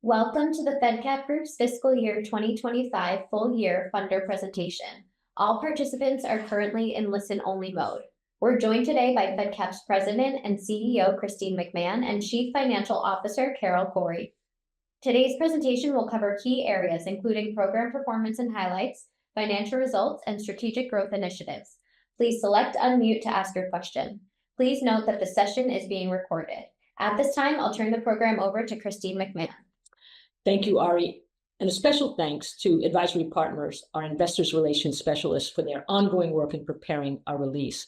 Welcome to the Fedcap Group's fiscal year 2025 full year funder presentation. All participants are currently in listen-only mode. We're joined today by Fedcap's President and CEO, Christine McMahon, and Chief Financial Officer, Carol Corey. Today's presentation will cover key areas, including program performance and highlights, financial results, and strategic growth initiatives. Please select unmute to ask your question. Please note that the session is being recorded. At this time, I'll turn the program over to Christine McMahon. Thank you, Ari, and a special thanks to Advisory Partners, our investors relations specialists, for their ongoing work in preparing our release.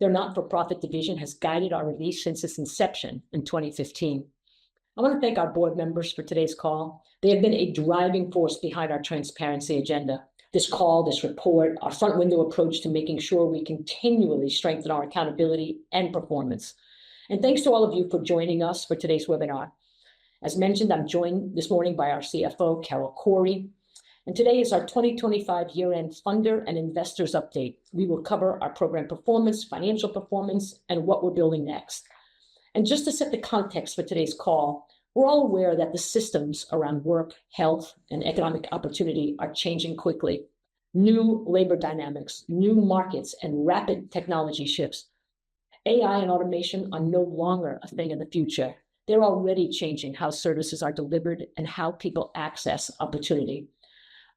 Their not-for-profit division has guided our release since its inception in 2015. I want to thank our board members for today's call. They have been a driving force behind our transparency agenda. This call, this report, our front window approach to making sure we continually strengthen our accountability and performance. And thanks to all of you for joining us for today's webinar. As mentioned, I'm joined this morning by our CFO, Carol Corey, and today is our 2025 year-end funder and investors update. We will cover our program performance, financial performance, and what we're building next. And just to set the context for today's call, we're all aware that the systems around work, health, and economic opportunity are changing quickly. New labor dynamics, new markets, and rapid technology shifts. AI and automation are no longer a thing in the future. They're already changing how services are delivered and how people access opportunity.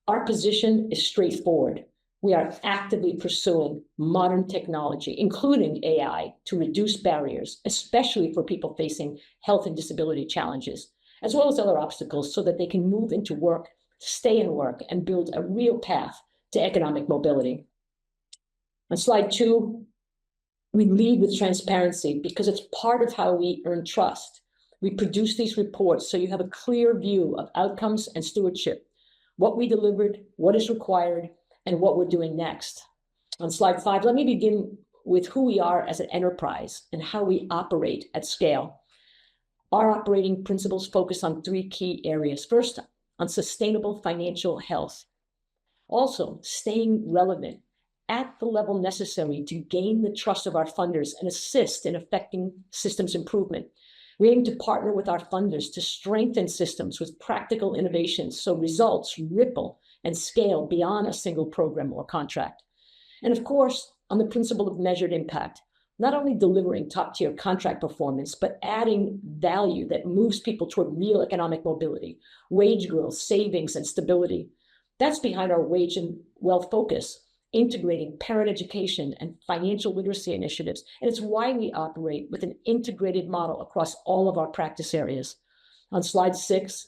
Our position is straightforward. We are actively pursuing modern technology, including AI, to reduce barriers, especially for people facing health and disability challenges, as well as other obstacles, so that they can move into work, stay in work, and build a real path to economic mobility. On slide 2, we lead with transparency because it's part of how we earn trust. We produce these reports so you have a clear view of outcomes and stewardship, what we delivered, what is required, and what we're doing next. On slide 5, let me begin with who we are as an enterprise and how we operate at scale. Our operating principles focus on 3 key areas. First, on sustainable financial health. Also, staying relevant at the level necessary to gain the trust of our funders and assist in effecting systems improvement. We aim to partner with our funders to strengthen systems with practical innovations so results ripple and scale beyond a single program or contract. And of course, on the principle of measured impact, not only delivering top-tier contract performance, but adding value that moves people toward real economic mobility, wage growth, savings, and stability. That's behind our wage and wealth focus, integrating parent education and financial literacy initiatives. And it's why we operate with an integrated model across all of our practice areas. On slide 6,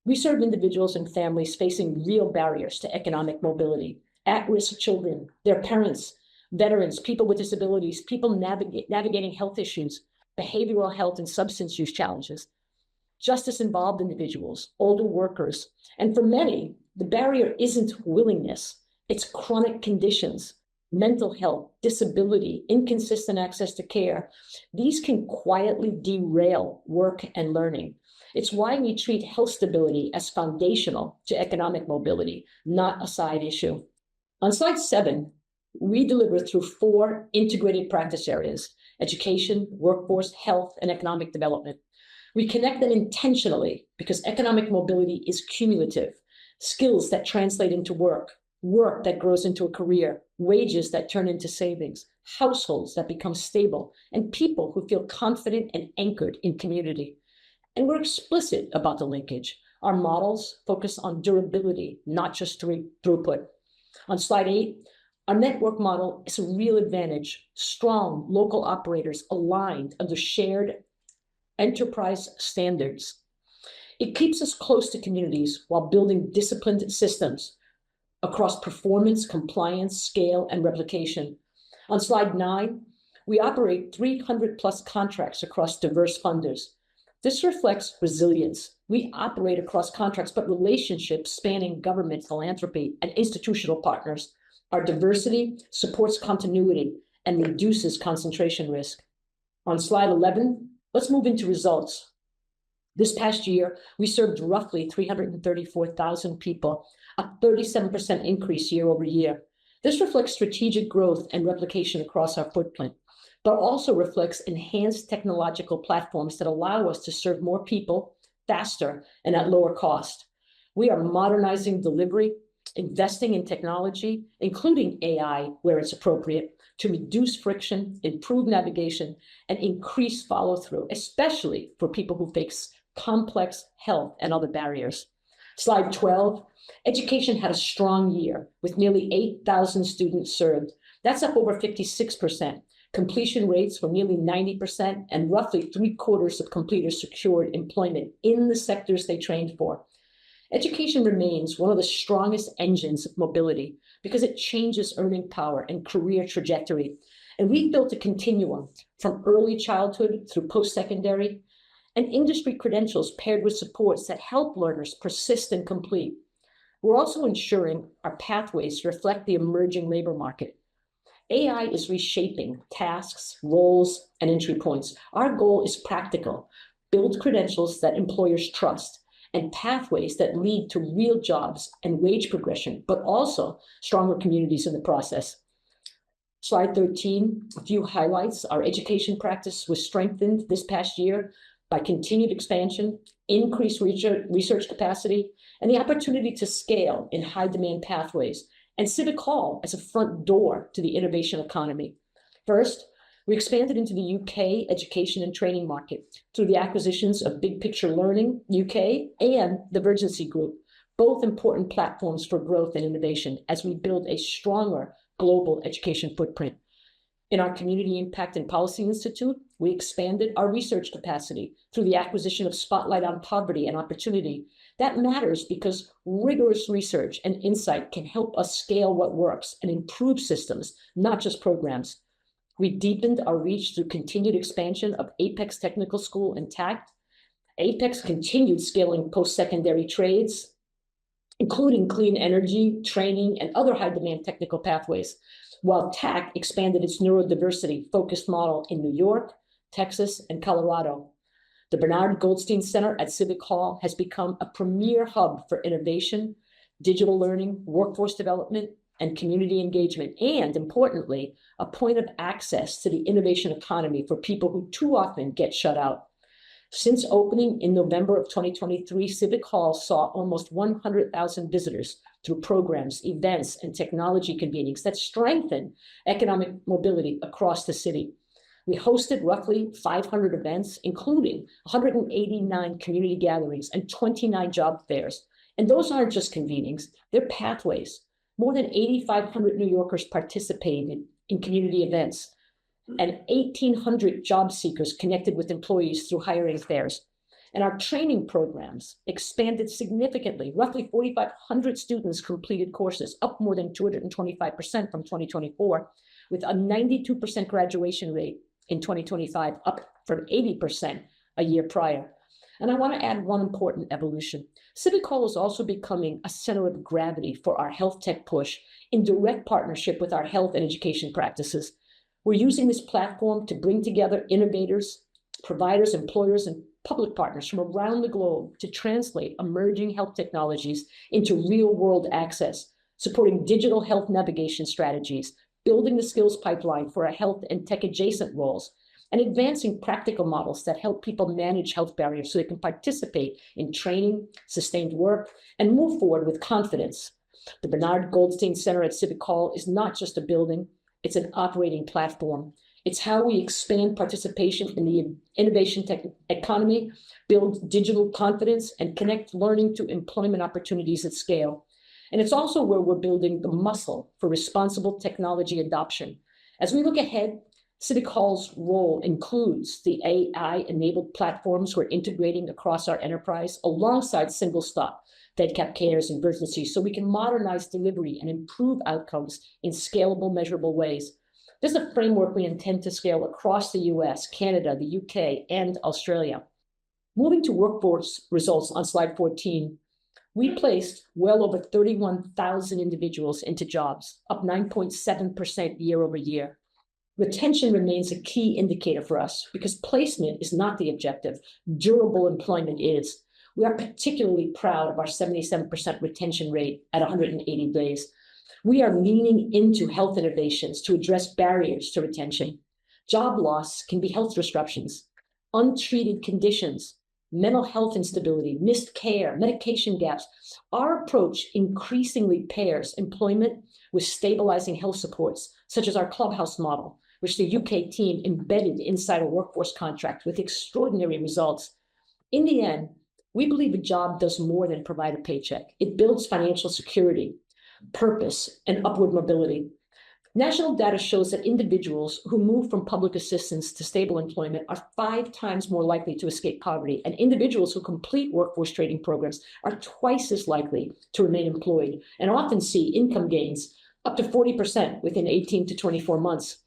we serve individuals and families facing real barriers to economic mobility, at-risk children, their parents, veterans, people with disabilities, people navigating health issues, behavioral health and substance use challenges, justice-involved individuals, older workers. And for many, the barrier isn't willingness. It's chronic conditions, mental health, disability, inconsistent access to care. These can quietly derail work and learning. It's why we treat health stability as foundational to economic mobility, not a side issue. On slide 7, we deliver through 4 integrated practice areas: education, workforce, health, and economic development. We connect them intentionally because economic mobility is cumulative. Skills that translate into work that grows into a career, wages that turn into savings, households that become stable, and people who feel confident and anchored in community. And we're explicit about the linkage. Our models focus on durability, not just throughput. On slide 8, our network model is a real advantage. Strong local operators aligned under shared enterprise standards. It keeps us close to communities while building disciplined systems across performance, compliance, scale, and replication. On slide 9, we operate 300 plus contracts across diverse funders. This reflects resilience. We operate across contracts, but relationships spanning government, philanthropy, and institutional partners. Our diversity supports continuity and reduces concentration risk. On slide 11, let's move into results. This past year, we served roughly 334,000 people, a 37% increase year over year. This reflects strategic growth and replication across our footprint, but also reflects enhanced technological platforms that allow us to serve more people faster, and at lower cost. We are modernizing delivery, investing in technology, including AI where it's appropriate, to reduce friction, improve navigation, and increase follow-through, especially for people who face complex health and other barriers. Slide 12, education had a strong year with nearly 8,000 students served. That's up over 56%. Completion rates were nearly 90%, and roughly 3/4 of completers secured employment in the sectors they trained for. Education remains one of the strongest engines of mobility because it changes earning power and career trajectory. And we've built a continuum from early childhood through post-secondary and industry credentials paired with supports that help learners persist and complete. We're also ensuring our pathways reflect the emerging labor market. AI is reshaping tasks, roles, and entry points. Our goal is practical: build credentials that employers trust and pathways that lead to real jobs and wage progression, but also stronger communities in the process. Slide 13, a few highlights. Our education practice was strengthened this past year by continued expansion, increased research capacity, and the opportunity to scale in high-demand pathways, and Civic Hall as a front door to the innovation economy. First, we expanded into the UK education and training market through the acquisitions of Big Picture Learning UK and the Vergency Group, both important platforms for growth and innovation as we build a stronger global education footprint. In our Community Impact and Policy Institute, we expanded our research capacity through the acquisition of Spotlight on Poverty and Opportunity. That matters because rigorous research and insight can help us scale what works and improve systems, not just programs. We deepened our reach through continued expansion of Apex Technical School and TACT. Apex continued scaling post-secondary trades, including clean energy, training, and other high-demand technical pathways, while TACT expanded its neurodiversity-focused model in New York, Texas, and Colorado. The Bernard Goldstein Center at Civic Hall has become a premier hub for innovation, digital learning, workforce development, and community engagement, and importantly, a point of access to the innovation economy for people who too often get shut out. Since opening in November of 2023, Civic Hall saw almost 100,000 visitors through programs, events, and technology convenings that strengthen economic mobility across the city. We hosted roughly 500 events, including 189 community gatherings and 29 job fairs. And those aren't just convenings, they're pathways. More than 8,500 New Yorkers participated in community events, and 1,800 job seekers connected with employees through hiring fairs. And our training programs expanded significantly. Roughly 4,500 students completed courses, up more than 225% from 2024, with a 92% graduation rate in 2025, up from 80% a year prior. And I want to add one important evolution. Civic Hall is also becoming a center of gravity for our health tech push in direct partnership with our health and education practices. We're using this platform to bring together innovators, providers, employers, and public partners from around the globe to translate emerging health technologies into real-world access, supporting digital health navigation strategies, building the skills pipeline for our health and tech-adjacent roles, and advancing practical models that help people manage health barriers so they can participate in training, sustained work, and move forward with confidence. The Bernard Goldstein Center at Civic Hall is not just a building, it's an operating platform. It's how we expand participation in the innovation tech economy, build digital confidence, and connect learning to employment opportunities at scale. And it's also where we're building the muscle for responsible technology adoption. As we look ahead, Civic Hall's role includes the AI-enabled platforms we're integrating across our enterprise alongside single stop, Fedcap Cares, and Vergency, so we can modernize delivery and improve outcomes in scalable, measurable ways. This is a framework we intend to scale across the US, Canada, the UK, and Australia. Moving to workforce results on slide 14, we placed well over 31,000 individuals into jobs, up 9.7% year over year. Retention remains a key indicator for us because placement is not the objective. Durable employment is. We are particularly proud of our 77% retention rate at 180 days. We are leaning into health innovations to address barriers to retention. Job loss can be health disruptions, untreated conditions, mental health instability, missed care, medication gaps. Our approach increasingly pairs employment with stabilizing health supports, such as our Clubhouse model, which the UK team embedded inside a workforce contract with extraordinary results. In the end, we believe a job does more than provide a paycheck. It builds financial security, purpose, and upward mobility. National data shows that individuals who move from public assistance to stable employment are 5 times more likely to escape poverty, and individuals who complete workforce training programs are twice as likely to remain employed and often see income gains up to 40% within 18 to 24 months.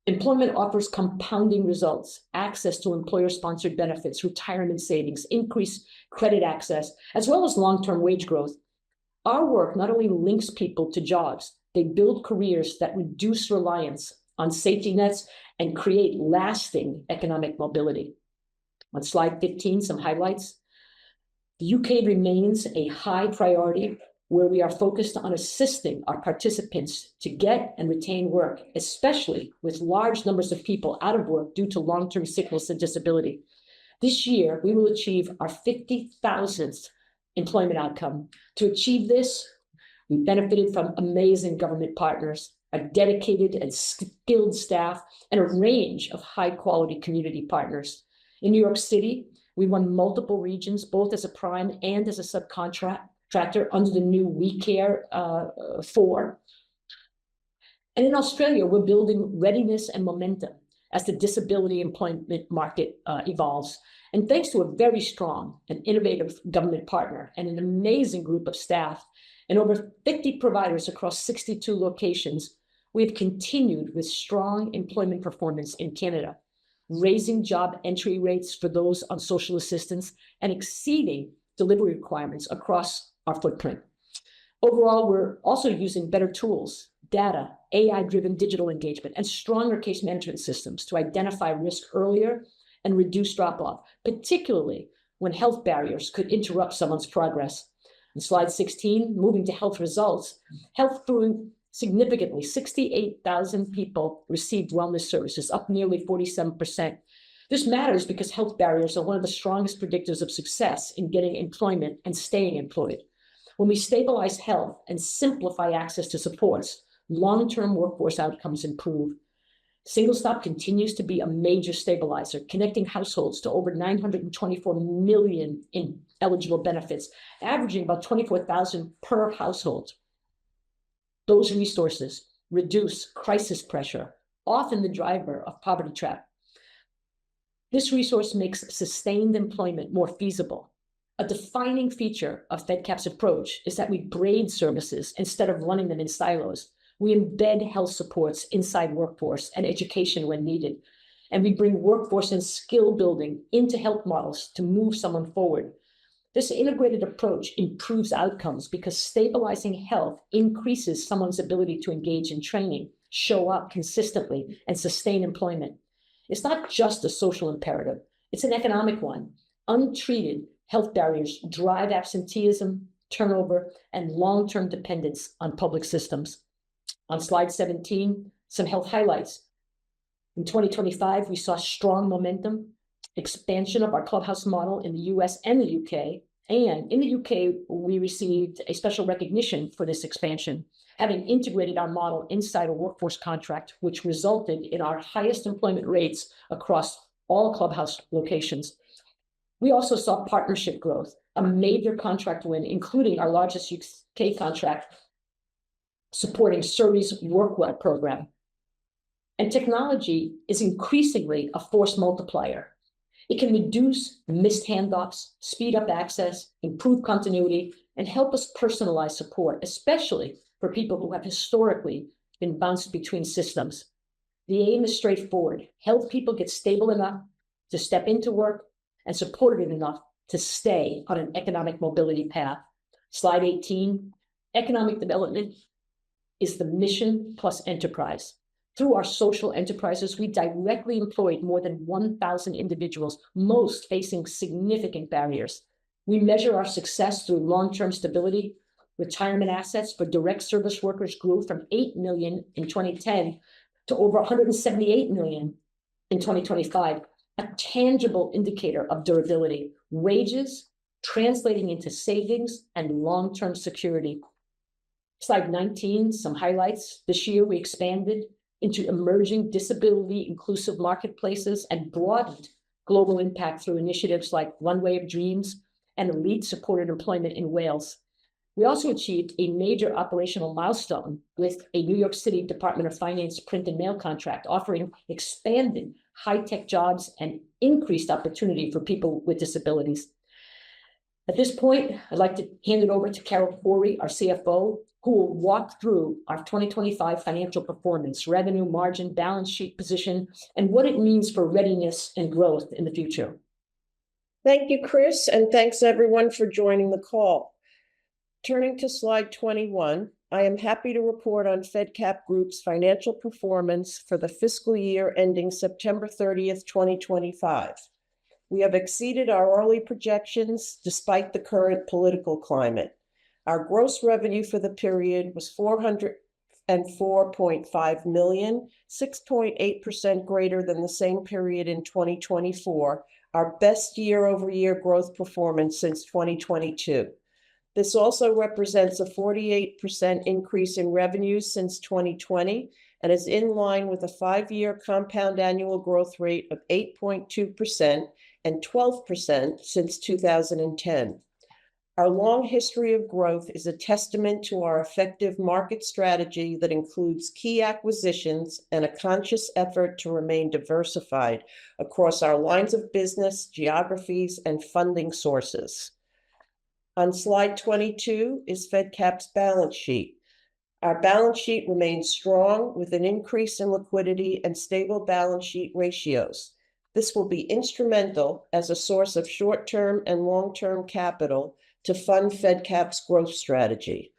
Employment offers compounding results, access to employer-sponsored benefits, retirement savings, increased credit access, as well as long-term wage growth. Our work not only links people to jobs, they build careers that reduce reliance on safety nets and create lasting economic mobility. On slide 15, some highlights. The UK remains a high priority where we are focused on assisting our participants to get and retain work, especially with large numbers of people out of work due to long-term sickness and disability. This year, we will achieve our 50,000th employment outcome. To achieve this, we benefited from amazing government partners, a dedicated and skilled staff, and a range of high-quality community partners. In New York City, we won multiple regions, both as a prime and as a subcontractor under the new We Care 4. And in Australia, we're building readiness and momentum as the disability employment market evolves. And thanks to a very strong and innovative government partner and an amazing group of staff and over 50 providers across 62 locations, we have continued with strong employment performance in Canada, raising job entry rates for those on social assistance and exceeding delivery requirements across our footprint. Overall, we're also using better tools, data, AI-driven digital engagement, and stronger case management systems to identify risk earlier and reduce drop-off, particularly when health barriers could interrupt someone's progress. On slide 16, moving to health results, health grew significantly. 68,000 people received wellness services, up nearly 47%. This matters because health barriers are one of the strongest predictors of success in getting employment and staying employed. When we stabilize health and simplify access to supports, long-term workforce outcomes improve. Single Stop continues to be a major stabilizer, connecting households to over 924 million in eligible benefits, averaging about 24,000 per household. Those resources reduce crisis pressure, often the driver of poverty trap. This resource makes sustained employment more feasible. A defining feature of Fedcap's approach is that we braid services instead of running them in silos. We embed health supports inside workforce and education when needed, and we bring workforce and skill building into health models to move someone forward. This integrated approach improves outcomes because stabilizing health increases someone's ability to engage in training, show up consistently, and sustain employment. It's not just a social imperative, it's an economic one. Untreated health barriers drive absenteeism, turnover, and long-term dependence on public systems. On slide 17, some health highlights. In 2025, we saw strong momentum, expansion of our Clubhouse model in the US and the UK. And in the UK, we received a special recognition for this expansion, having integrated our model inside a workforce contract, which resulted in our highest employment rates across all Clubhouse locations. We also saw partnership growth, a major contract win, including our largest UK contract, supporting Surrey's WorkWell program. And technology is increasingly a force multiplier. It can reduce missed handoffs, speed up access, improve continuity, and help us personalize support, especially for people who have historically been bounced between systems. The aim is straightforward: help people get stable enough to step into work and supported enough to stay on an economic mobility path. Slide 18, economic development is the mission plus enterprise. Through our social enterprises, we directly employed more than 1,000 individuals, most facing significant barriers. We measure our success through long-term stability. Retirement assets for direct service workers grew from 8 million in 2010 to over 178 million in 2025. a tangible indicator of durability, wages translating into savings and long-term security. Slide 19, some highlights. This year, we expanded into emerging disability inclusive marketplaces and broadened global impact through initiatives like Runway of Dreams and Elite Supported Employment in Wales. We also achieved a major operational milestone with a New York City Department of Finance print and mail contract, offering expanded high-tech jobs and increased opportunity for people with disabilities. At this point, I'd like to hand it over to Carol Corey, our CFO, who will walk through our 2025 financial performance, revenue, margin, balance sheet position, and what it means for readiness and growth in the future. Thank you, Chris, and thanks everyone for joining the call. Turning to slide 21, I am happy to report on Fedcap Group's financial performance for the fiscal year ending September 30th, 2025. We have exceeded our early projections despite the current political climate. Our gross revenue for the period was $404.5 million, 6.8% greater than the same period in 2024, our best year-over-year growth performance since 2022. This also represents a 48% increase in revenues since 2020 and is in line with a 5-year compound annual growth rate of 8.2% and 12% since 2010. Our long history of growth is a testament to our effective market strategy that includes key acquisitions and a conscious effort to remain diversified across our lines of business, geographies, and funding sources. On slide 22 is Fedcap's balance sheet. Our balance sheet remains strong with an increase in liquidity and stable balance sheet ratios. This will be instrumental as a source of short-term and long-term capital to fund Fedcap's growth strategy.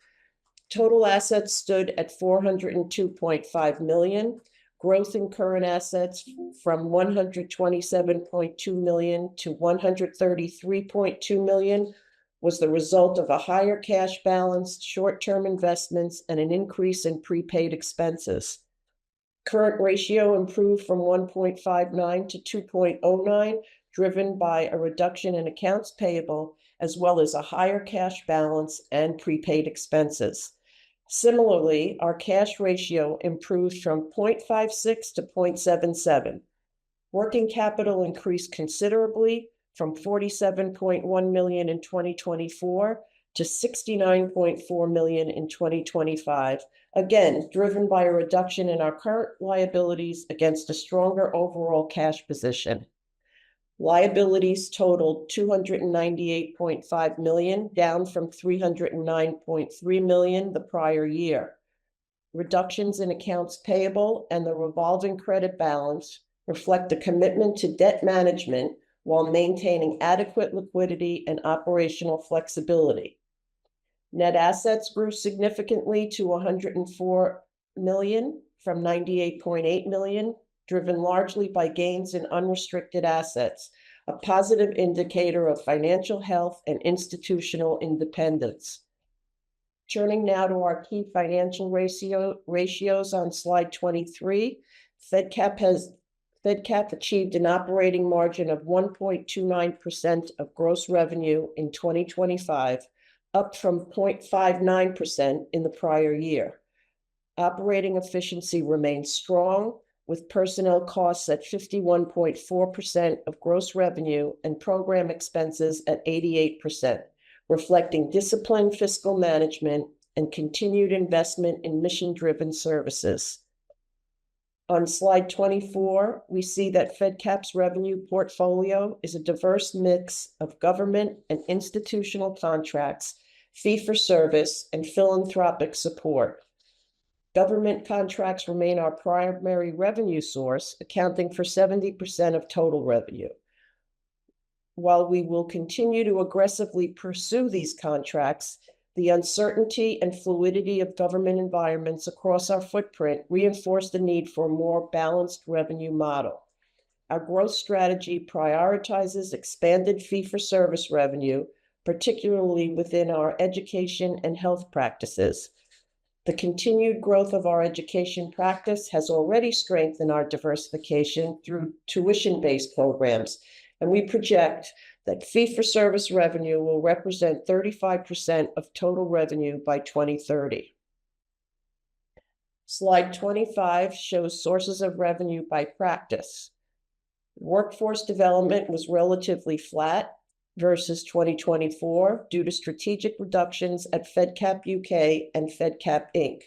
Total assets stood at $402.5 million. Growth in current assets from $127.2 million to $133.2 million was the result of a higher cash balance, short-term investments, and an increase in prepaid expenses. Current ratio improved from 1.59 to 2.09, driven by a reduction in accounts payable, as well as a higher cash balance and prepaid expenses. Similarly, our cash ratio improved from 0.56 to 0.77. Working capital increased considerably from $47.1 million in 2024 to $69.4 million in 2025, again, driven by a reduction in our current liabilities against a stronger overall cash position. Liabilities totaled $298.5 million, down from $309.3 million the prior year. Reductions in accounts payable and the revolving credit balance reflect a commitment to debt management while maintaining adequate liquidity and operational flexibility. Net assets grew significantly to $104 million from $98.8 million, driven largely by gains in unrestricted assets, a positive indicator of financial health and institutional independence. Turning now to our key financial ratios on slide 23, Fedcap achieved an operating margin of 1.29% of gross revenue in 2025, up from 0.59% in the prior year. Operating efficiency remains strong, with personnel costs at 51.4% of gross revenue and program expenses at 88%, reflecting disciplined fiscal management and continued investment in mission-driven services. On slide 24, we see that Fedcap's revenue portfolio is a diverse mix of government and institutional contracts, fee-for-service, and philanthropic support. Government contracts remain our primary revenue source, accounting for 70% of total revenue. While we will continue to aggressively pursue these contracts, the uncertainty and fluidity of government environments across our footprint reinforce the need for a more balanced revenue model. Our growth strategy prioritizes expanded fee-for-service revenue, particularly within our education and health practices. The continued growth of our education practice has already strengthened our diversification through tuition-based programs, and we project that fee-for-service revenue will represent 35% of total revenue by 2030. Slide 25 shows sources of revenue by practice. Workforce development was relatively flat versus 2024 due to strategic reductions at Fedcap UK and Fedcap Inc.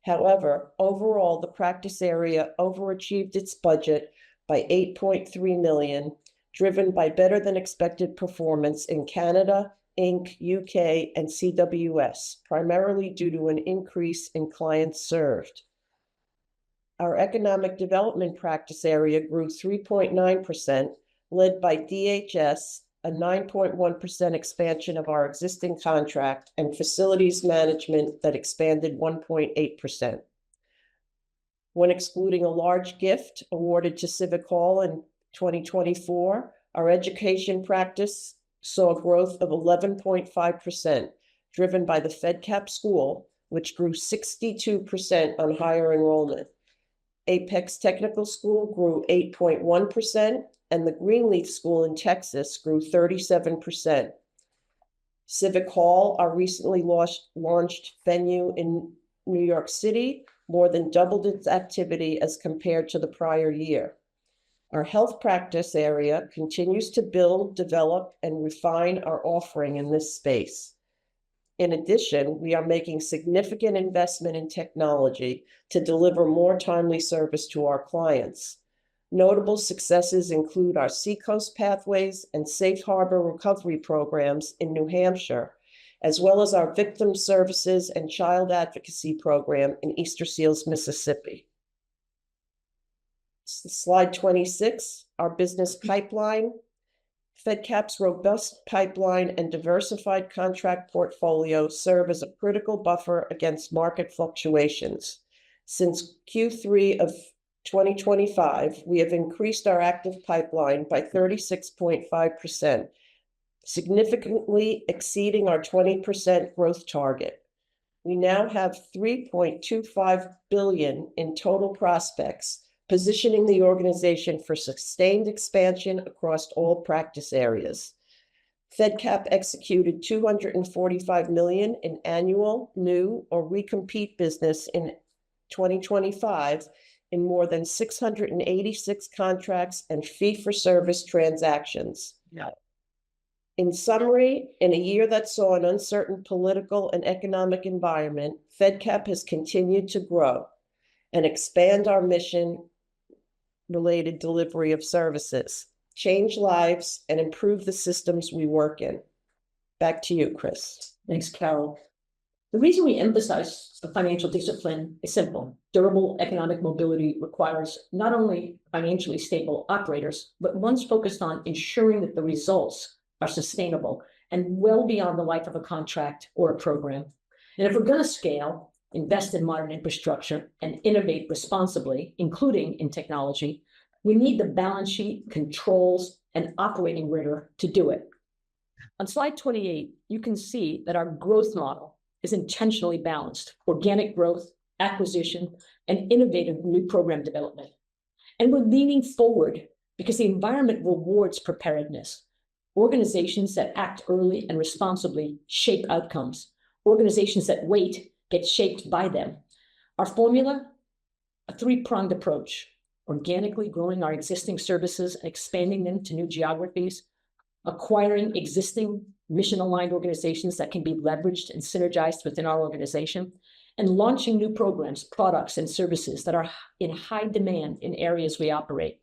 However, overall, the practice area overachieved its budget by $8.3 million, driven by better than expected performance in Canada, Inc., UK, and CWS, primarily due to an increase in clients served. Our economic development practice area grew 3.9%, led by DHS, a 9.1% expansion of our existing contract, and facilities management that expanded 1.8%. When excluding a large gift awarded to Civic Hall in 2024, our education practice saw growth of 11.5%, driven by the Fedcap School, which grew 62% on higher enrollment. Apex Technical School grew 8.1%, and the Greenleaf School in Texas grew 37%. Civic Hall, our recently launched venue in New York City, more than doubled its activity as compared to the prior year. Our health practice area continues to build, develop, and refine our offering in this space. In addition, we are making significant investment in technology to deliver more timely service to our clients. Notable successes include our Seacoast Pathways and Safe Harbor Recovery programs in New Hampshire, as well as our Victim Services and Child Advocacy program in Easter Seals, Mississippi. Slide 26, our business pipeline. Fedcap's robust pipeline and diversified contract portfolio serve as a critical buffer against market fluctuations. Since Q3 of 2025, we have increased our active pipeline by 36.5%, significantly exceeding our 20% growth target. We now have $3.25 billion in total prospects, positioning the organization for sustained expansion across all practice areas. Fedcap executed $245 million in annual, new, or recompete business in 2025 in more than 686 contracts and fee-for-service transactions. In summary, in a year that saw an uncertain political and economic environment, Fedcap has continued to grow and expand our mission-related delivery of services, change lives, and improve the systems we work in. Back to you, Chris. Thanks, Carol. The reason we emphasize the financial discipline is simple. Durable economic mobility requires not only financially stable operators, but ones focused on ensuring that the results are sustainable and well beyond the life of a contract or a program. And if we're going to scale, invest in modern infrastructure, and innovate responsibly, including in technology, we need the balance sheet, controls, and operating rigor to do it. On slide 28, you can see that our growth model is intentionally balanced: organic growth, acquisition, and innovative new program development. And we're leaning forward because the environment rewards preparedness. Organizations that act early and responsibly shape outcomes. Organizations that wait get shaped by them. Our formula, a three-pronged approach: organically growing our existing services and expanding them to new geographies, acquiring existing mission-aligned organizations that can be leveraged and synergized within our organization, and launching new programs, products, and services that are in high demand in areas we operate.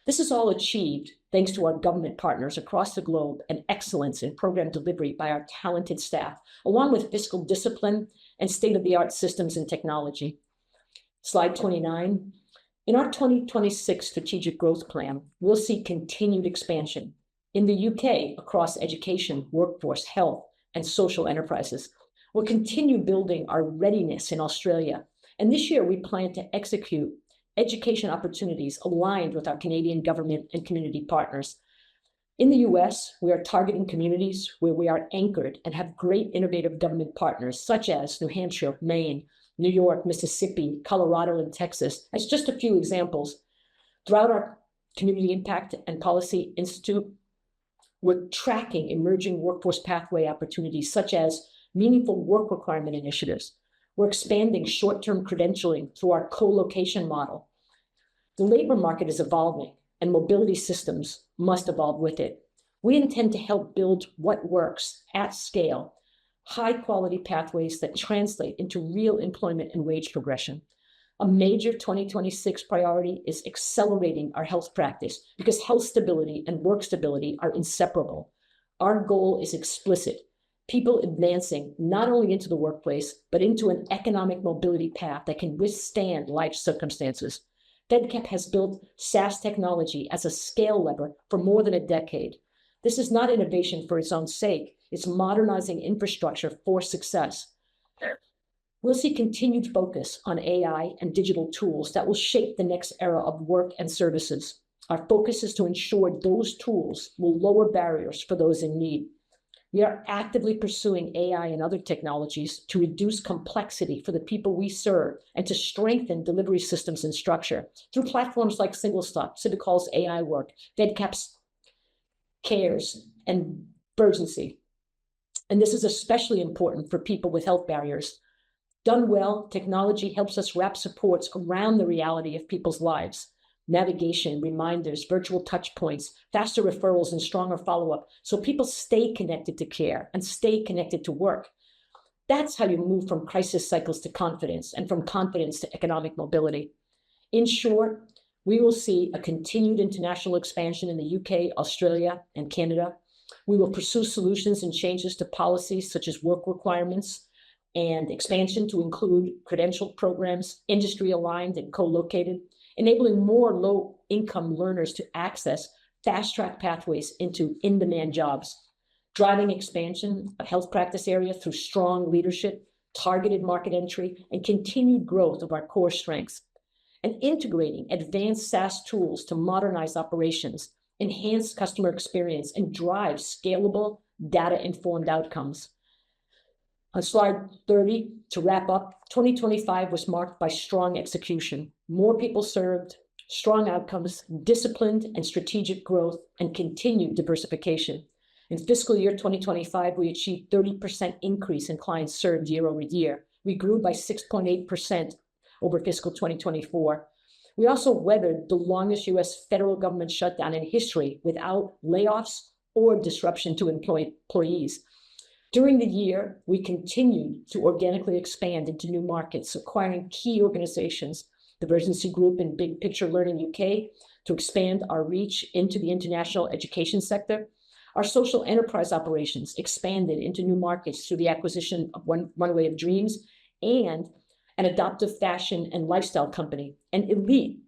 This is all achieved thanks to our government partners across the globe and excellence in program delivery by our talented staff, along with fiscal discipline and state-of-the-art systems and technology. Slide 29. In our 2026 strategic growth plan, we'll see continued expansion in the UK across education, workforce, health, and social enterprises. We'll continue building our readiness in Australia. And this year, we plan to execute education opportunities aligned with our Canadian government and community partners. In the US, we are targeting communities where we are anchored and have great innovative government partners, such as New Hampshire, Maine, New York, Mississippi, Colorado, and Texas, as just a few examples. Throughout our Community Impact and Policy Institute, we're tracking emerging workforce pathway opportunities such as meaningful work requirement initiatives. We're expanding short-term credentialing through our co-location model. The labor market is evolving, and mobility systems must evolve with it. We intend to help build what works at scale, high-quality pathways that translate into real employment and wage progression. A major 2026 priority is accelerating our health practice because health stability and work stability are inseparable. Our goal is explicit: people advancing not only into the workplace, but into an economic mobility path that can withstand life circumstances. Fedcap has built SaaS technology as a scale lever for more than a decade. This is not innovation for its own sake. It's modernizing infrastructure for success. We'll see continued focus on AI and digital tools that will shape the next era of work and services. Our focus is to ensure those tools will lower barriers for those in need. We are actively pursuing AI and other technologies to reduce complexity for the people we serve and to strengthen delivery systems and structure through platforms like SingleStop, Civic Hall's AI work, Fedcap's Cares, and Urgency. And this is especially important for people with health barriers. Done well, technology helps us wrap supports around the reality of people's lives. Navigation, reminders, virtual touch points, faster referrals, and stronger follow-up, so people stay connected to care and stay connected to work. That's how you move from crisis cycles to confidence, and from confidence to economic mobility. In short, we will see a continued international expansion in the UK, Australia, and Canada. We will pursue solutions and changes to policies such as work requirements and expansion to include credentialed programs, industry-aligned and co-located, enabling more low-income learners to access fast-track pathways into in-demand jobs, driving expansion of health practice area through strong leadership, targeted market entry, and continued growth of our core strengths, and integrating advanced SaaS tools to modernize operations, enhance customer experience, and drive scalable, data-informed outcomes. On slide 30, to wrap up, 2025 was marked by strong execution, more people served, strong outcomes, disciplined and strategic growth, and continued diversification. In fiscal year 2025, we achieved 30% increase in clients served year over year. We grew by 6.8% over fiscal 2024. We also weathered the longest U.S. federal government shutdown in history without layoffs or disruption to employees. During the year, we continued to organically expand into new markets, acquiring key organizations, the Urgency Group and Big Picture Learning UK, to expand our reach into the international education sector. Our social enterprise operations expanded into new markets through the acquisition of Runway of Dreams and an adoptive fashion and lifestyle company, and Elite,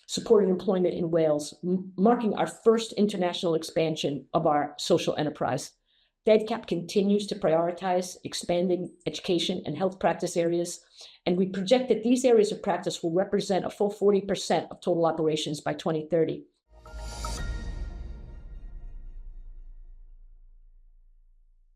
supporting employment in Wales, marking our first international expansion of our social enterprise. Fedcap continues to prioritize expanding education and health practice areas, and we project that these areas of practice will represent a full 40% of total operations by 2030.